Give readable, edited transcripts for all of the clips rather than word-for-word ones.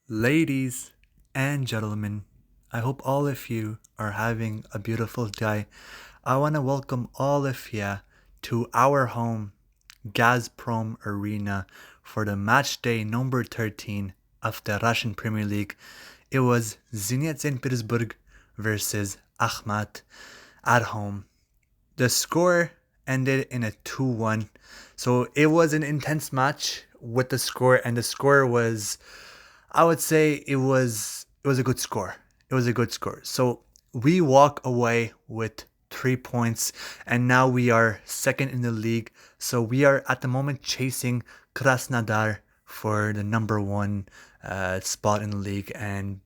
Ladies and gentlemen, I hope all of you are having a beautiful day. I want to welcome all of you to our home, Gazprom Arena, for the match day number 13 of the Russian Premier League. It was Zenit St. Petersburg versus Akhmat at home. The score ended in a 2-1. So it was an intense match with the score, and the score was, I would say it was a good score. It was a good score. So we walk away with 3 points, and now we are second in the league. So we are at the moment chasing Krasnodar for the number one spot in the league, and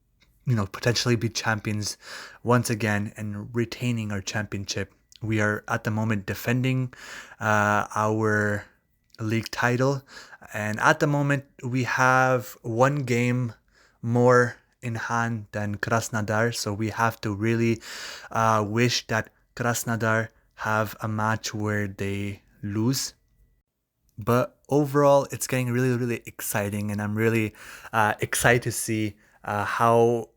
potentially be champions once again and retaining our championship. We are at the moment defending our league title, and at the moment we have one game more in hand than Krasnodar, so we have to really wish that Krasnodar have a match where they lose. But overall, it's getting really, really exciting, and I'm really excited to see how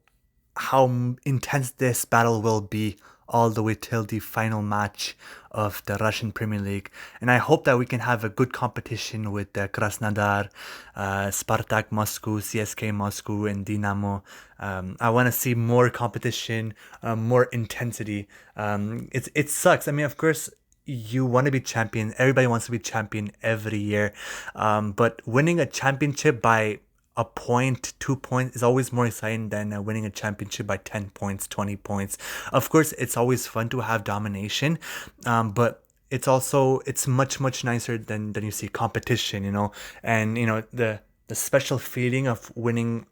intense this battle will be all the way till the final match of the Russian Premier League. And I hope that we can have a good competition with Krasnodar, Spartak Moscow, CSK Moscow, and Dynamo. I want to see more competition, more intensity. It sucks. I mean, of course, you want to be champion. Everybody wants to be champion every year. But winning a championship by a point, 2 points is always more exciting than winning a championship by 10 points, 20 points. Of course, it's always fun to have domination, but it's much, much nicer than you see competition, and, the special feeling of winning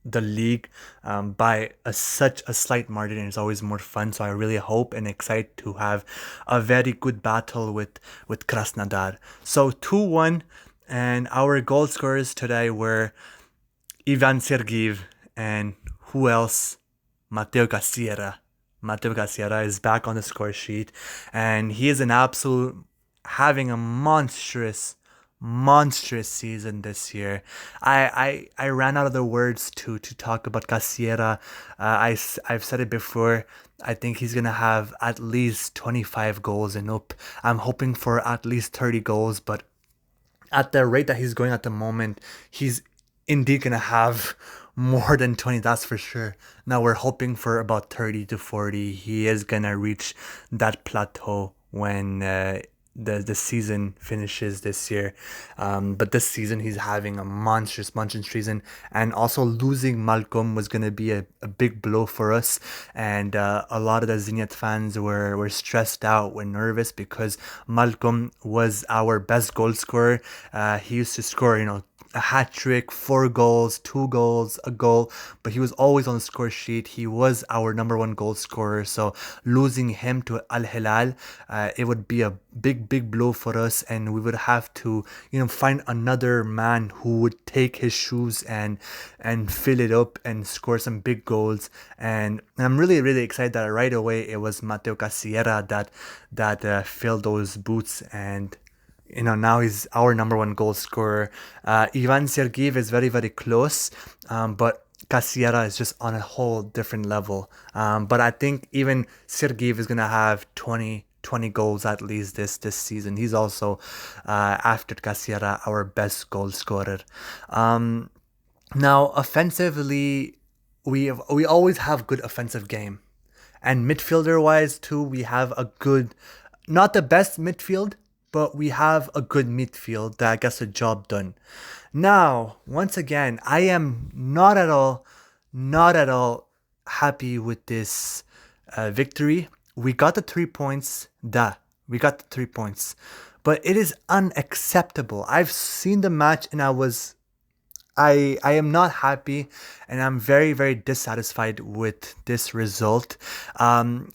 the league by such a slight margin is always more fun. So I really hope and excited to have a very good battle with Krasnodar. So 2-1, and our goal scorers today were Ivan Sergeyev and who else? Mateo Cassiera. Mateo Cassiera is back on the score sheet, and he is an absolute having a monstrous season this year. I ran out of the words to talk about Cassiera. I've said it before. I think he's gonna have at least 25 goals and up. I'm hoping for at least 30 goals, but at the rate that he's going at the moment, he's indeed gonna have more than 20, that's for sure. Now we're hoping for about 30 to 40. He is gonna reach that plateau when the season finishes this year. But this season he's having a monstrous season, and also losing Malcolm was gonna be a big blow for us. And a lot of the Zenit fans were stressed out, were nervous because Malcolm was our best goal scorer. He used to score, a hat trick, 4 goals, 2 goals, a goal, but he was always on the score sheet. He was our number one goal scorer. So losing him to Al Hilal, it would be a big blow for us, and we would have to, find another man who would take his shoes and fill it up and score some big goals. And I'm really excited that right away it was Mateo Cassiera that filled those boots, and now he's our number one goal scorer. Ivan Sergeyev is very close, but Cassiera is just on a whole different level. But I think even Sergeyev is gonna have 20 goals at least this season. He's also, after Cassiera, our best goal scorer. Now offensively, we always have good offensive game, and midfielder wise too, we have a good, not the best midfield, but we have a good midfield that gets the job done. Now, once again, I am not at all happy with this victory. We got the 3 points, we got the 3 points, but it is unacceptable. I've seen the match, and I am not happy, and I'm very dissatisfied with this result. And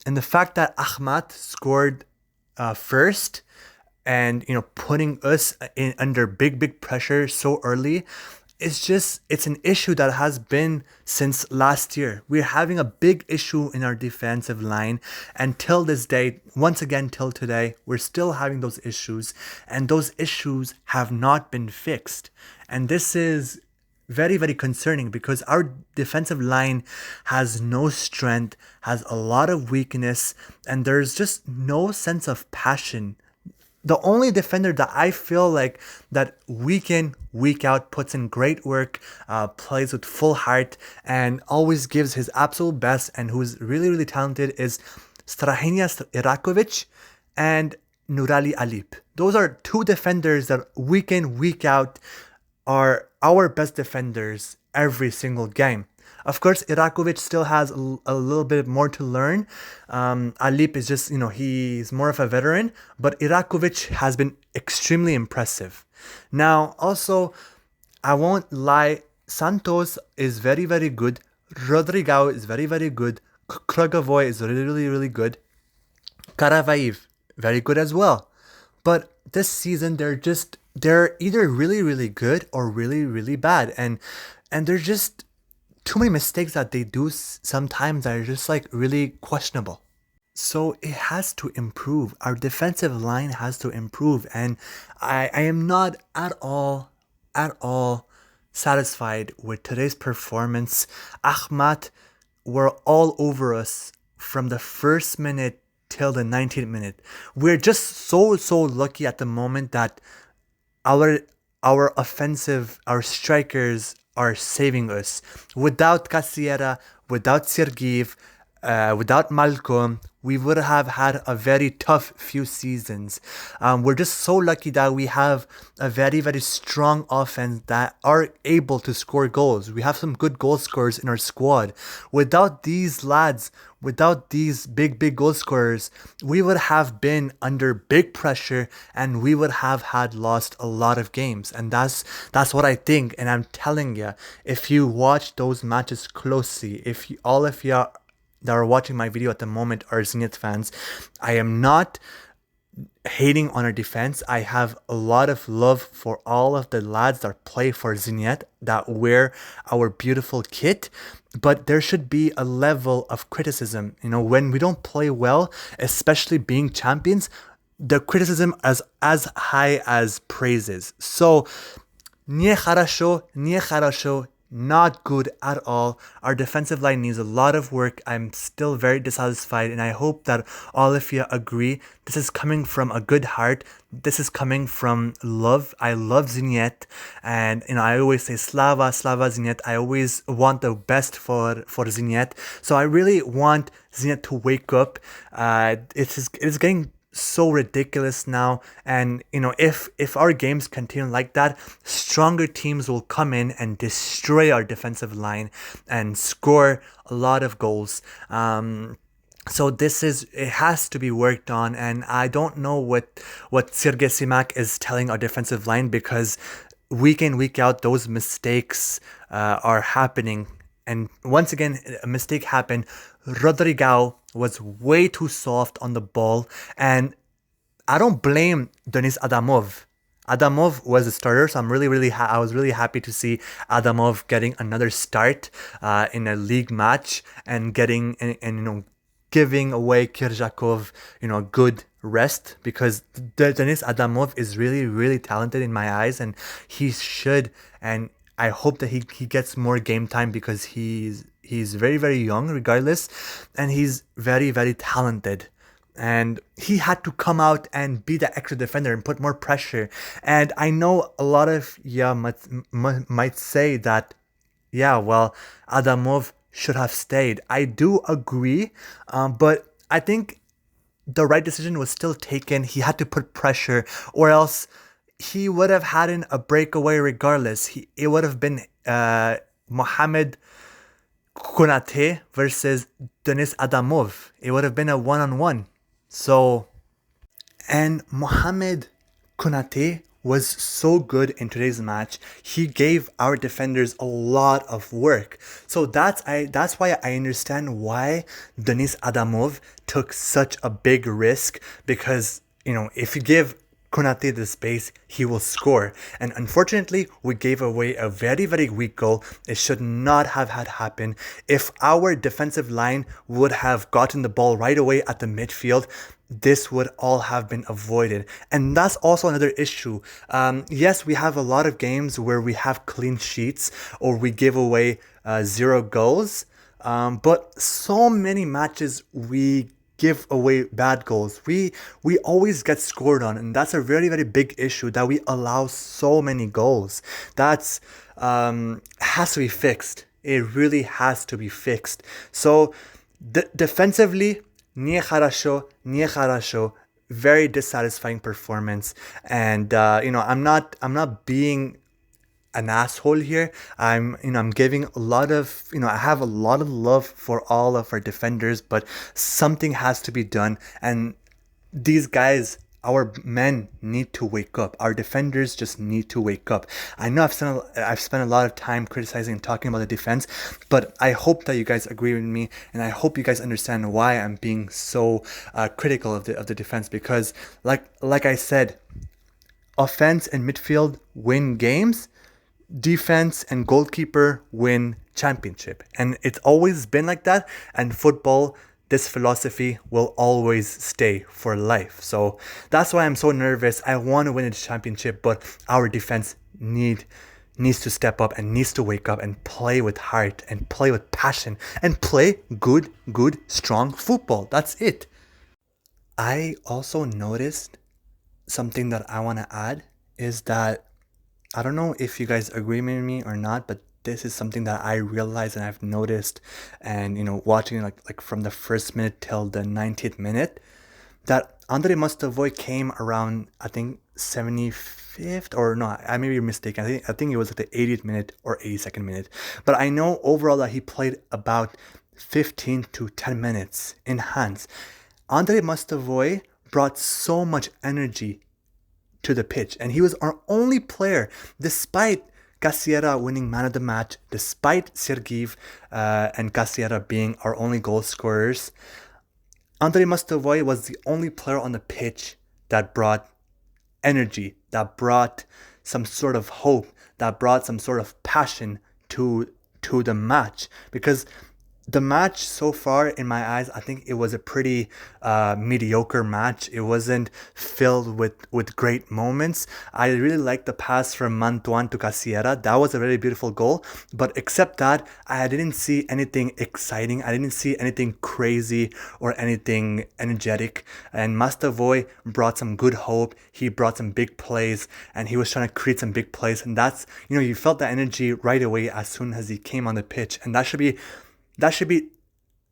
the fact that Akhmat scored first, and putting us in under big pressure so early, it's an issue that has been since last year. We're having a big issue in our defensive line, and till this day, once again till today, we're still having those issues, and those issues have not been fixed. And this is very, very concerning because our defensive line has no strength, has a lot of weakness, and there's just no sense of passion. The only defender that I feel like that week in, week out puts in great work, plays with full heart, and always gives his absolute best, and who's really, really talented is Strahinja Irakovic and Nurali Alip. Those are two defenders that week in, week out are our best defenders every single game. Of course, Irakovic still has a little bit more to learn. Alip is just, he's more of a veteran, but Irakovic has been extremely impressive. Now, also, I won't lie, Santos is very, very good. Rodrigao is very, very good. Krugovoy is really, really, really good. Karavaev, very good as well. But this season, they're either really, really good or really, really bad. And there's just too many mistakes that they do sometimes that are just like really questionable. So it has to improve. Our defensive line has to improve. And I am not at all satisfied with today's performance. Akhmat were all over us from the first minute till the 19th minute. We're just so lucky at the moment that our offensive, our strikers are saving us. Without Cassiera, without Sergeev, without Malcolm, we would have had a very tough few seasons. We're just so lucky that we have a very, very strong offense that are able to score goals. We have some good goal scorers in our squad. Without these lads, without these big goal scorers, we would have been under big pressure and we would have had lost a lot of games. And that's what I think. And I'm telling you, if you watch those matches closely, all of you that are watching my video at the moment are Zenit fans, I am not hating on our defense. I have a lot of love for all of the lads that play for Zenit, that wear our beautiful kit. But there should be a level of criticism. When we don't play well, especially being champions, the criticism is as high as praises. So, не хорошо, not good at all. Our defensive line needs a lot of work. I'm still very dissatisfied, and I hope that all of you agree. This is coming from a good heart. This is coming from love. I love Zenit, and I always say Slava Zenit. I always want the best for Zenit. So I really want Zenit to wake up. It's getting so ridiculous now, and if our games continue like that, stronger teams will come in and destroy our defensive line and score a lot of goals. So it has to be worked on, and I don't know what Sergei Simak is telling our defensive line, because week in, week out, those mistakes are happening. And once again, a mistake happened. Rodrigao was way too soft on the ball, and I don't blame Denis Adamov. Adamov was a starter, so I was really happy to see Adamov getting another start in a league match and giving away Kirzhakov a good rest, because Denis Adamov is really, really talented in my eyes, and he should, and I hope that he gets more game time, because he's very, very young regardless, and he's very, very talented. And he had to come out and be the extra defender and put more pressure. And I know a lot of you might say that, yeah, well, Adamov should have stayed. I do agree, but I think the right decision was still taken. He had to put pressure, or else he would have had a breakaway regardless. It would have been Mohamed Konate versus Denis Adamov. It would have been a one-on-one. So, and Mohamed Konate was so good in today's match. He gave our defenders a lot of work. So that's why I understand why Denis Adamov took such a big risk, because if you give Konate the space, he will score. And unfortunately, we gave away a very, very weak goal. It should not have had happen. If our defensive line would have gotten the ball right away at the midfield, this would all have been avoided. And that's also another issue. Yes, we have a lot of games where we have clean sheets or we give away 0 goals. But so many matches we give away bad goals. We always get scored on, and that's a very very big issue that we allow so many goals. That's has to be fixed. It really has to be fixed. So defensively, не хорошо, не хорошо. Very dissatisfying performance, and I'm not being an asshole here. I'm giving a lot of, I have a lot of love for all of our defenders, but something has to be done. And these guys, our men need to wake up. Our defenders just need to wake up. I know I've spent a lot of time criticizing and talking about the defense, but I hope that you guys agree with me, and I hope you guys understand why I'm being so critical of the defense. Because like I said, offense and midfield win games, defense and goalkeeper win championship, and it's always been like that. And football, this philosophy will always stay for life. So that's why I'm so nervous. I want to win a championship, but our defense needs to step up and needs to wake up and play with heart and play with passion and play good strong football. That's it. I also noticed something that I want to add is that I don't know if you guys agree with me or not, but this is something that I realized and I've noticed, and watching like from the first minute till the 90th minute, that Andre Mostovoy came around, I think, 75th, or no, I may be mistaken. I think it was like the 80th minute or 82nd minute, but I know overall that he played about 15 to 10 minutes in hands. Andre Mostovoy brought so much energy to the pitch, and he was our only player, despite Cassiera winning man of the match, despite Sergiv and Cassiera being our only goal scorers. Andrei Mostovoy was the only player on the pitch that brought energy, that brought some sort of hope, that brought some sort of passion to the match. Because the match so far, in my eyes, I think it was a pretty mediocre match. It wasn't filled with great moments. I really liked the pass from Mantuan to Cassiera. That was a very beautiful goal. But except that, I didn't see anything exciting. I didn't see anything crazy or anything energetic. And Mastavoy brought some good hope. He brought some big plays, and he was trying to create some big plays. And that's, you felt that energy right away as soon as he came on the pitch. And that should be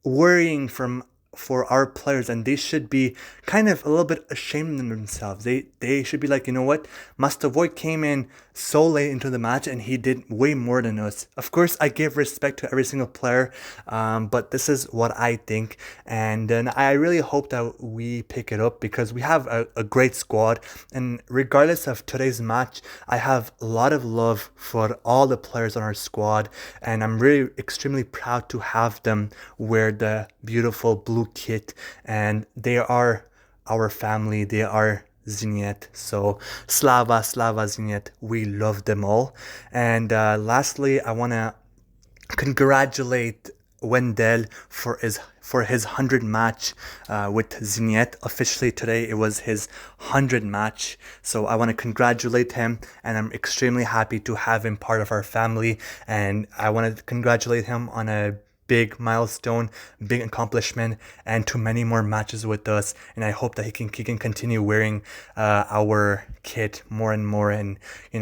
worrying for our players, and they should be kind of a little bit ashamed of themselves. They should be like, you know what, Mastavoy came in so late into the match and he did way more than us. Of course, I give respect to every single player, but this is what I think, and then I really hope that we pick it up, because we have a great squad. And regardless of today's match, I have a lot of love for all the players on our squad, and I'm really extremely proud to have them wear the beautiful blue kit, and they are our family. They are Zenit. So Slava Zenit, we love them all. And lastly, I want to congratulate Wendell for his 100 match with Zenit. Officially today it was his 100 match, so I want to congratulate him, and I'm extremely happy to have him part of our family. And I want to congratulate him on a big milestone, big accomplishment, and to many more matches with us. And I hope that he can continue wearing our kit more and more, and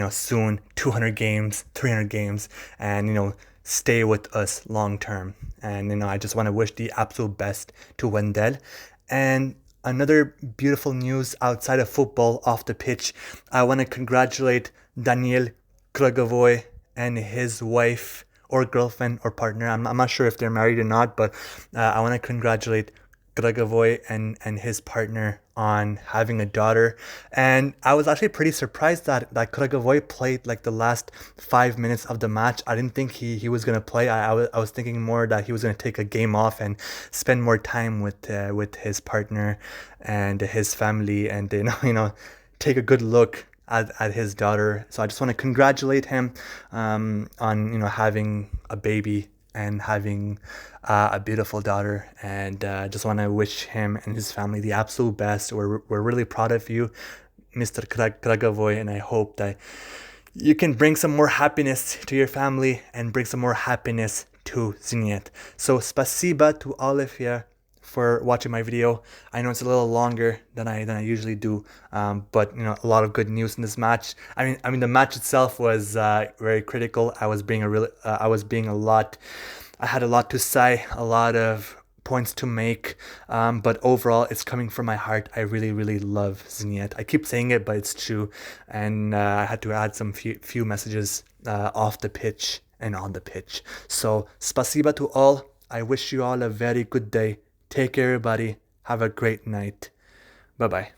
soon 200 games, 300 games, and stay with us long term. And I just want to wish the absolute best to Wendell. And another beautiful news outside of football, off the pitch, I want to congratulate Daniel Krugovoy and his wife or girlfriend or partner. I'm not sure if they're married or not, but I want to congratulate Krugovoy and his partner on having a daughter. And I was actually pretty surprised that Krugovoy played like the last 5 minutes of the match. I didn't think he was going to play. I was thinking more that he was going to take a game off and spend more time with his partner and his family, and take a good look at his daughter. So I just want to congratulate him on having a baby and having a beautiful daughter. And just want to wish him and his family the absolute best. We're really proud of you, Mr. Krugovoy, and I hope that you can bring some more happiness to your family and bring some more happiness to Zenit. So spasiba to all of you for watching my video. I know it's a little longer than I usually do, but you know, a lot of good news in this match. I mean the match itself was very critical. I was being a lot. I had a lot to say, a lot of points to make, but overall it's coming from my heart. I really love Zenit. I keep saying it, but it's true, and I had to add some few messages off the pitch and on the pitch. So spasiba to all. I wish you all a very good day. Take care, everybody. Have a great night. Bye bye.